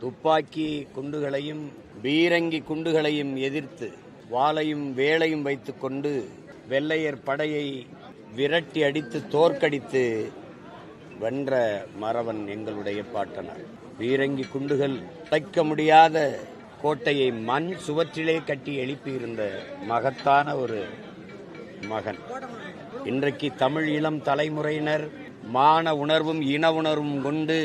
துப்பாக்கி குண்டுகளையும் பீரங்கி குண்டுகளையும் எதிர்த்து வாளையும் வேளையும் வைத்துக்கொண்டு வெள்ளையர் படையை விரட்டி அடித்து தோற்கடித்து வென்ற மறவன் எங்களுடைய பாட்டனார். பீரங்கி குண்டுகள் உடைக்க முடியாத கோட்டையை மண் சுவற்றிலே கட்டி எழுப்பியிருந்த மகத்தான ஒரு மகன். இன்றைக்கு தமிழ் இளம் தலைமுறையினர் மான உணர்வும் இன உணர்வும் கொண்டு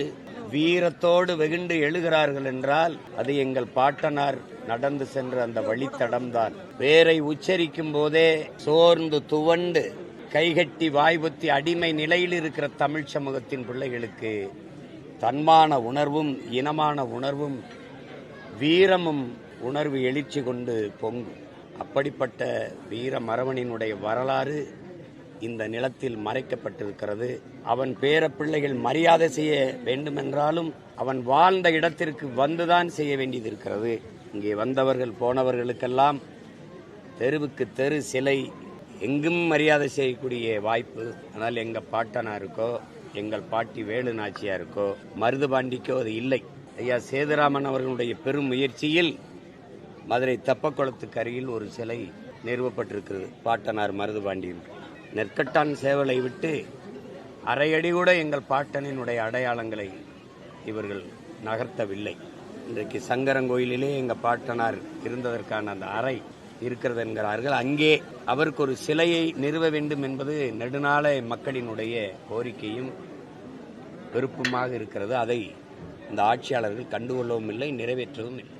வீரத்தோடு வெகுண்டு எழுகிறார்கள் என்றால் அது எங்கள் பாட்டனார் நடந்து சென்ற அந்த வழித்தடம்தான். பேரை உச்சரிக்கும் போதே சோர்ந்து துவண்டு கைகட்டி வாய்புத்தி அடிமை நிலையில் இருக்கிற தமிழ் சமூகத்தின் பிள்ளைகளுக்கு தன்மான உணர்வும் இனமான உணர்வும் வீரமும் உணர்வு எழுச்சி கொண்டு பொங்கும். அப்படிப்பட்ட வீர மறவனினுடைய வரலாறு இந்த நிலத்தில் மறைக்கப்பட்டிருக்கிறது. அவன் பேர பிள்ளைகள் மரியாதை செய்ய வேண்டுமென்றாலும் அவன் வாழ்ந்த இடத்திற்கு வந்துதான் செய்ய வேண்டியது இருக்கிறது. இங்கே வந்தவர்கள் போனவர்களுக்கெல்லாம் தெருவுக்கு தெரு சிலை, எங்கும் மரியாதை செய்யக்கூடிய வாய்ப்பு. ஆனால் எங்கள் பாட்டனாருக்கோ எங்கள் பாட்டி வேலு நாச்சியாருக்கோ மருதுபாண்டிக்கோ அது இல்லை. ஐயா சேதுராமன் அவர்களுடைய பெரும் முயற்சியில் மதுரை தெப்பக்குளத்துக்கு அருகில் ஒரு சிலை நிறுவப்பட்டிருக்கிறது. பாட்டனார் மருதுபாண்டி நெற்கட்டான் சேவலை விட்டு அரையடி கூட எங்கள் பாட்டனினுடைய அடையாளங்களை இவர்கள் நகர்த்தவில்லை. இன்றைக்கு சங்கரங்கோயிலிலே எங்கள் பாட்டனார் இருந்ததற்கான அந்த அறை இருக்கிறது என்கிறார்கள். அங்கே அவருக்கு ஒரு சிலையை நிறுவ வேண்டும் என்பது நெடுநாள மக்களினுடைய கோரிக்கையும் விருப்பமாக இருக்கிறது. அதை இந்த ஆட்சியாளர்கள் கண்டுகொள்ளவும் இல்லை, நிறைவேற்றவும் இல்லை.